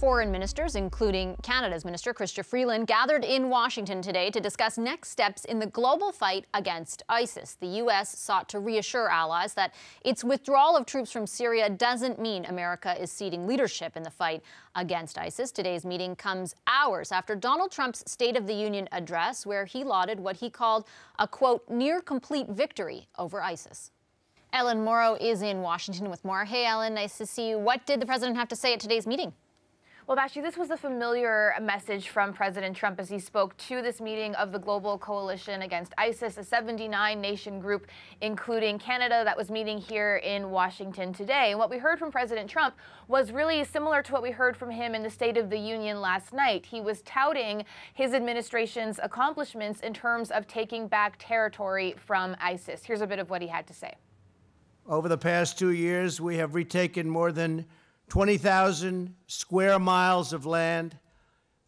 Foreign ministers, including Canada's Minister Chrystia Freeland, gathered in Washington today to discuss next steps in the global fight against ISIS. The U.S. sought to reassure allies that its withdrawal of troops from Syria doesn't mean America is ceding leadership in the fight against ISIS. Today's meeting comes hours after Donald Trump's State of the Union address, where he lauded what he called a, quote, near complete victory over ISIS. Ellen Morrow is in Washington with more. Hey, Ellen, nice to see you. What did the president have to say at today's meeting? Well, Vashi, this was a familiar message from President Trump as he spoke to this meeting of the Global Coalition Against ISIS, a 79-nation group, including Canada, that was meeting here in Washington today. And what we heard from President Trump was really similar to what we heard from him in the State of the Union last night. He was touting his administration's accomplishments in terms of taking back territory from ISIS. Here's a bit of what he had to say. Over the past 2 years, we have retaken more than 20,000 square miles of land.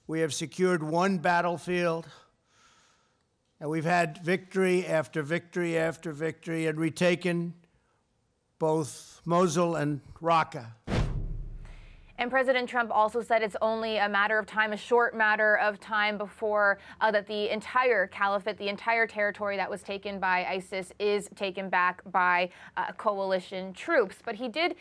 We have secured one battlefield, and we've had victory after victory after victory and retaken both Mosul and Raqqa. And President Trump also said it's only a matter of time, a short matter of time before that the entire caliphate, the entire territory that was taken by ISIS is taken back by coalition troops. But he did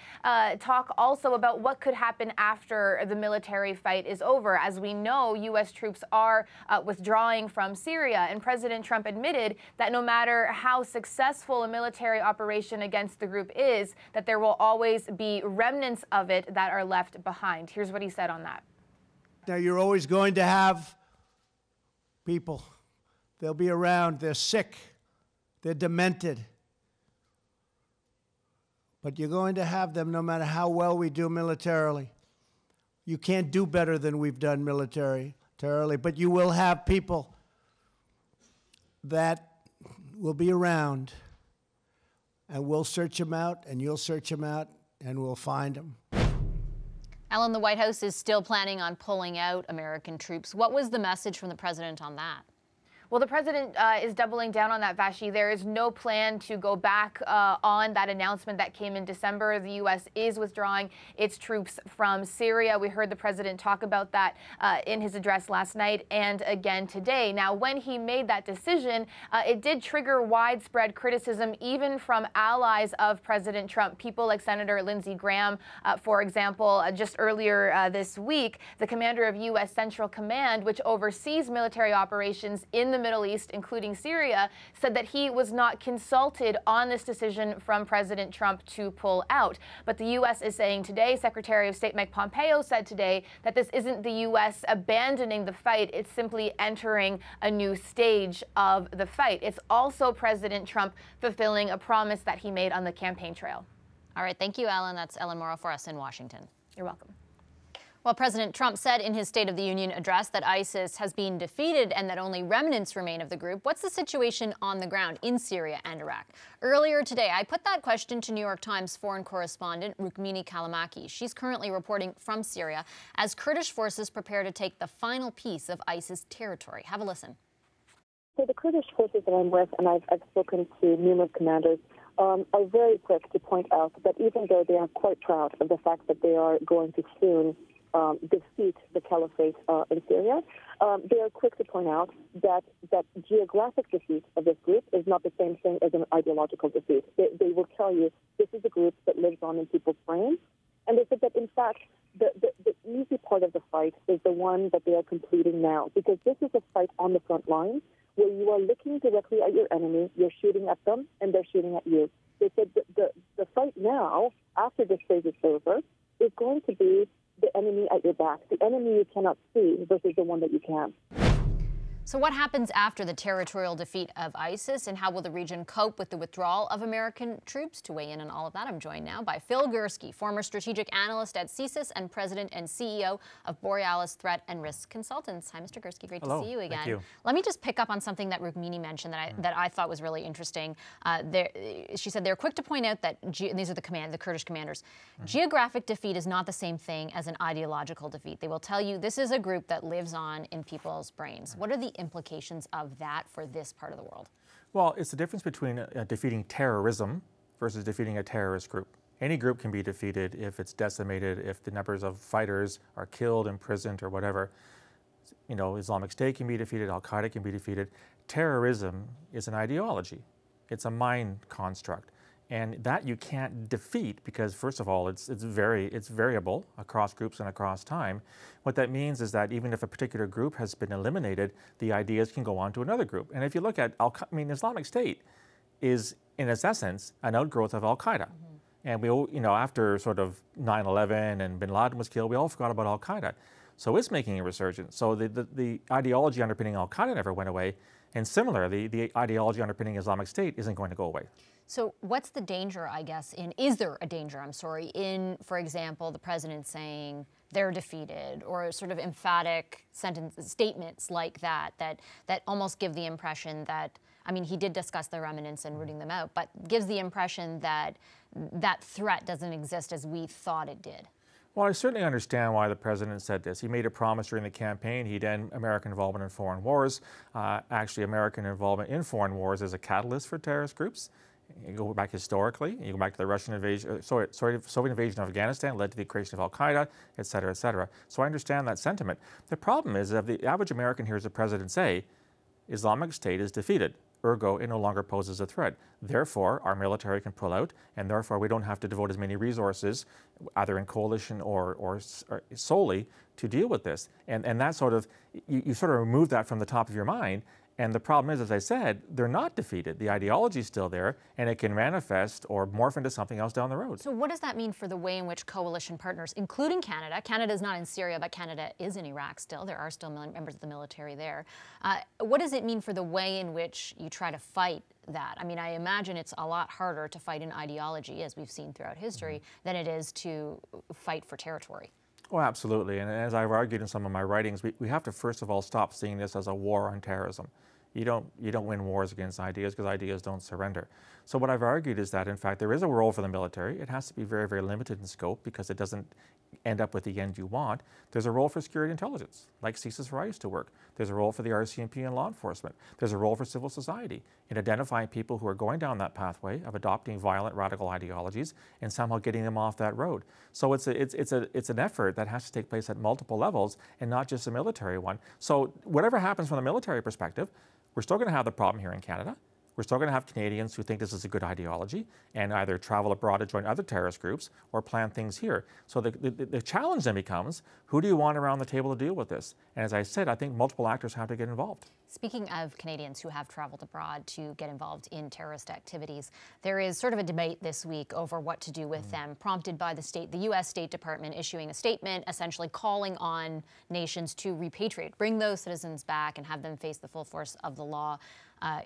talk also about what could happen after the military fight is over. As we know, U.S. troops are withdrawing from Syria. And President Trump admitted that no matter how successful a military operation against the group is, that there will always be remnants of it that are left behind. Here's what he said on that. Now, you're always going to have people. They'll be around. They're sick. They're demented. But you're going to have them no matter how well we do militarily. You can't do better than we've done militarily, but you will have people that will be around, and we'll search them out, and you'll search them out, and we'll find them. Ellen, the White House is still planning on pulling out American troops. What was the message from the president on that? Well, the president is doubling down on that, Vashi. There is no plan to go back on that announcement that came in December. The U.S. is withdrawing its troops from Syria. We heard the president talk about that in his address last night and again today. Now, when he made that decision, it did trigger widespread criticism, even from allies of President Trump. People like Senator Lindsey Graham, for example, just earlier this week, the commander of U.S. Central Command, which oversees military operations in the Middle East, including Syria, said that he was not consulted on this decision from President Trump to pull out. But the U.S. is saying today, Secretary of State Mike Pompeo said today that this isn't the U.S. abandoning the fight. It's simply entering a new stage of the fight. It's also President Trump fulfilling a promise that he made on the campaign trail. All right. Thank you, Ellen. That's Ellen Morrow for us in Washington. You're welcome. Well, President Trump said in his State of the Union address that ISIS has been defeated and that only remnants remain of the group. What's the situation on the ground in Syria and Iraq? Earlier today, I put that question to New York Times foreign correspondent Rukmini Callimachi. She's currently reporting from Syria as Kurdish forces prepare to take the final piece of ISIS territory. Have a listen. So the Kurdish forces that I'm with, and I've spoken to numerous commanders, are very quick to point out that even though they are quite proud of the fact that they are going to soon defeat the caliphate in Syria, they are quick to point out that geographic defeat of this group is not the same thing as an ideological defeat. They will tell you this is a group that lives on in people's brains, and they said that, in fact, the easy part of the fight is the one that they are completing now, because this is a fight on the front line where you are looking directly at your enemy, you're shooting at them, and they're shooting at you. They said the fight now, after this phase is over, is going to be the enemy at your back, the enemy you cannot see versus the one that you can. So what happens after the territorial defeat of ISIS, and how will the region cope with the withdrawal of American troops? To weigh in on all of that, I'm joined now by Phil Gorski, former strategic analyst at CSIS and president and CEO of Borealis Threat and Risk Consultants. Hi, Mr. Gorski. Great to see you again. Thank you. Let me just pick up on something that Rukmini mentioned that I thought was really interesting. She said they're quick to point out that, and these are the Kurdish commanders, geographic defeat is not the same thing as an ideological defeat. They will tell you this is a group that lives on in people's brains. What are the implications of that for this part of the world? Well, it's the difference between defeating terrorism versus defeating a terrorist group. Any group can be defeated if it's decimated, if the numbers of fighters are killed, imprisoned, or whatever. You know, Islamic State can be defeated, Al-Qaeda can be defeated. Terrorism is an ideology. It's a mind construct. And that you can't defeat because, first of all, it's variable across groups and across time. What that means is that even if a particular group has been eliminated, the ideas can go on to another group. And if you look at Islamic State is, in its essence, an outgrowth of Al-Qaeda. And we, you know, after sort of 9/11 and bin Laden was killed, we all forgot about Al-Qaeda. So it's making a resurgence. So the ideology underpinning Al-Qaeda never went away. And similarly, the ideology underpinning Islamic State isn't going to go away. So what's the danger, I guess, is there a danger, in, for example, the president saying they're defeated, or sort of emphatic statements like that almost give the impression that, I mean, he did discuss the remnants and rooting them out, but gives the impression that that threat doesn't exist as we thought it did? Well, I certainly understand why the president said this. He made a promise during the campaign he'd end American involvement in foreign wars. Actually, American involvement in foreign wars is a catalyst for terrorist groups. You go back historically, you go back to the Russian invasion, Soviet invasion of Afghanistan led to the creation of Al-Qaeda, et cetera, et cetera. So I understand that sentiment. The problem is that the average American hears the president say, Islamic State is defeated. Ergo, it no longer poses a threat. Therefore, our military can pull out, and therefore we don't have to devote as many resources, either in coalition or solely, to deal with this. And that sort of, you sort of remove that from the top of your mind. And the problem is, as I said, they're not defeated. The ideology is still there, and it can manifest or morph into something else down the road. So what does that mean for the way in which coalition partners, including Canada, Canada's not in Syria, but Canada is in Iraq still, there are still members of the military there. What does it mean for the way in which you try to fight that? I mean, I imagine it's a lot harder to fight an ideology, as we've seen throughout history, than it is to fight for territory. Oh, absolutely. And as I've argued in some of my writings, we have to first of all stop seeing this as a war on terrorism. You don't win wars against ideas because ideas don't surrender. So what I've argued is that, in fact, there is a role for the military. It has to be very, very limited in scope because it doesn't end up with the end you want. There's a role for security intelligence, like CSIS where I used to work. There's a role for the RCMP and law enforcement. There's a role for civil society in identifying people who are going down that pathway of adopting violent, radical ideologies and somehow getting them off that road. So it's an effort that has to take place at multiple levels and not just a military one. So whatever happens from the military perspective, we're still going to have the problem here in Canada. We're still going to have Canadians who think this is a good ideology and either travel abroad to join other terrorist groups or plan things here. So the challenge then becomes, who do you want around the table to deal with this? And as I said, I think multiple actors have to get involved. Speaking of Canadians who have traveled abroad to get involved in terrorist activities, there is sort of a debate this week over what to do with them, prompted by the U.S. State Department issuing a statement essentially calling on nations to repatriate, bring those citizens back and have them face the full force of the law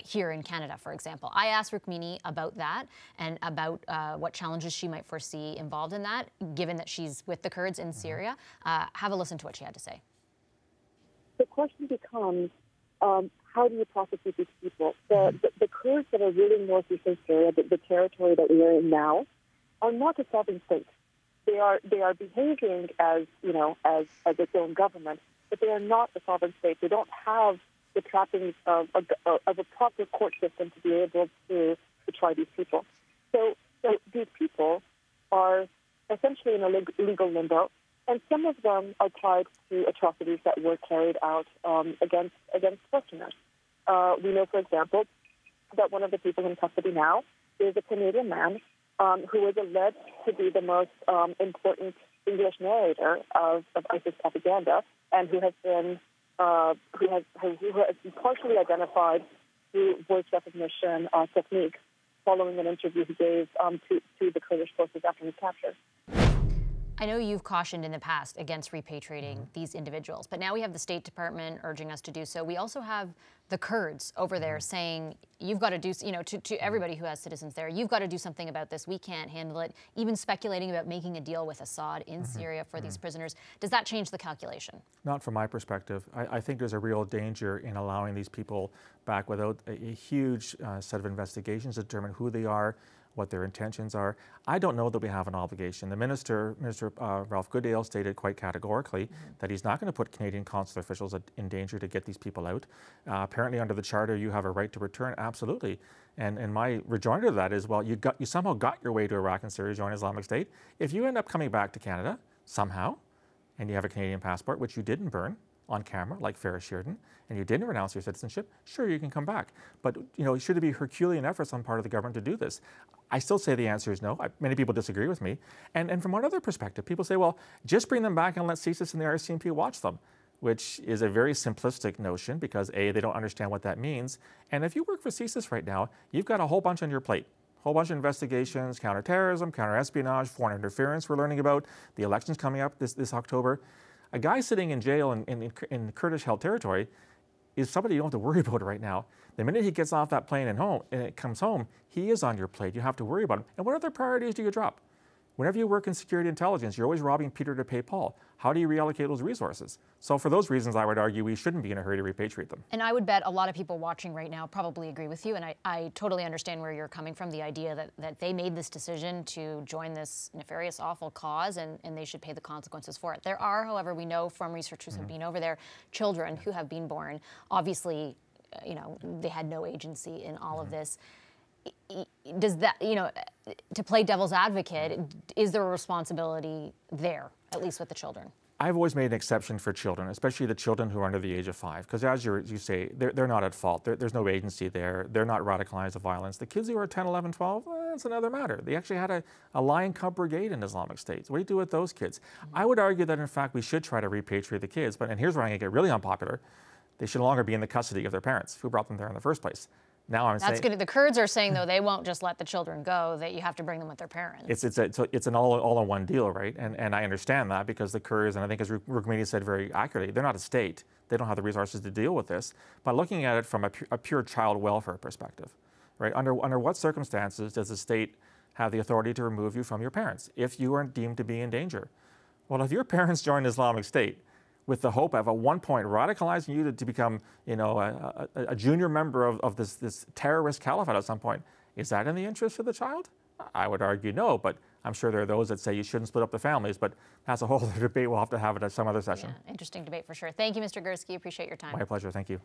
here in Canada, for example. I asked Rukmini about that and about what challenges she might foresee involved in that, given that she's with the Kurds in Syria. Have a listen to what she had to say. The question becomes, how do you prosecute these people? The Kurds that are ruling northeastern Syria, the territory that we are in now, are not a sovereign state. They are behaving as its own government, but they are not a sovereign state. They don't have the trappings of a proper court system to be able to try these people. So these people are essentially in a legal limbo, and some of them are tied to atrocities that were carried out against Westerners. We know, for example, that one of the people in custody now is a Canadian man who was alleged to be the most important English narrator of ISIS propaganda, and who has been partially identified through voice recognition techniques following an interview he gave to the Kurdish forces after his capture. I know you've cautioned in the past against repatriating these individuals, but now we have the State Department urging us to do so. We also have the Kurds over there saying, you've got to do, to everybody who has citizens there, you've got to do something about this. We can't handle it. Even speculating about making a deal with Assad in Syria for these prisoners. Does that change the calculation? Not from my perspective. I think there's a real danger in allowing these people back without a huge set of investigations to determine who they are, what their intentions are. I don't know that we have an obligation. The Minister Ralph Goodale stated quite categorically that he's not going to put Canadian consular officials in danger to get these people out. Apparently under the Charter you have a right to return, absolutely. And my rejoinder to that is, well, you somehow got your way to Iraq and Syria, join Islamic State. If you end up coming back to Canada somehow, and you have a Canadian passport, which you didn't burn on camera, like Ferris Sheridan, and you didn't renounce your citizenship, sure, you can come back. But, should there be Herculean efforts on part of the government to do this? I still say the answer is no. Many people disagree with me. And from one other perspective, people say, well, just bring them back and let CSIS and the RCMP watch them, which is a very simplistic notion because A, they don't understand what that means. And if you work for CSIS right now, you've got a whole bunch on your plate. Whole bunch of investigations, counterterrorism, counter-espionage, foreign interference we're learning about, the elections coming up this October. A guy sitting in jail in Kurdish-held territory is somebody you don't have to worry about right now. The minute he gets off that plane and it comes home, he is on your plate. You have to worry about him. And what other priorities do you drop? Whenever you work in security intelligence, you're always robbing Peter to pay Paul. How do you reallocate those resources? So for those reasons, I would argue we shouldn't be in a hurry to repatriate them. And I would bet a lot of people watching right now probably agree with you, and I totally understand where you're coming from, the idea that they made this decision to join this nefarious, awful cause, and they should pay the consequences for it. There are, however, we know from researchers who've been over there, children who have been born. Obviously, they had no agency in all of this. Does that, to play devil's advocate, is there a responsibility there, at least with the children? I've always made an exception for children, especially the children who are under the age of 5, because as you say, they're not at fault. There's no agency there. They're not radicalized to violence. The kids who are 10, 11, 12, that's another matter. They actually had a lion cub brigade in Islamic State. So what do you do with those kids? I would argue that, in fact, we should try to repatriate the kids, and here's where I'm going to get really unpopular. They should no longer be in the custody of their parents, who brought them there in the first place. Now I'm saying, that's good. The Kurds are saying, though, they won't just let the children go, that you have to bring them with their parents. It's an all-in-one deal, right? And I understand that because the Kurds, and I think as Rukmini said very accurately, they're not a state. They don't have the resources to deal with this. But looking at it from a pure child welfare perspective, right? Under what circumstances does the state have the authority to remove you from your parents if you are deemed to be in danger? Well, if your parents join Islamic State with the hope of at one point radicalizing you to become, a junior member of this terrorist caliphate at some point, is that in the interest of the child? I would argue no, but I'm sure there are those that say you shouldn't split up the families, but that's a whole other debate. We'll have to have it at some other session. Yeah, interesting debate for sure. Thank you, Mr. Gorski. Appreciate your time. My pleasure. Thank you.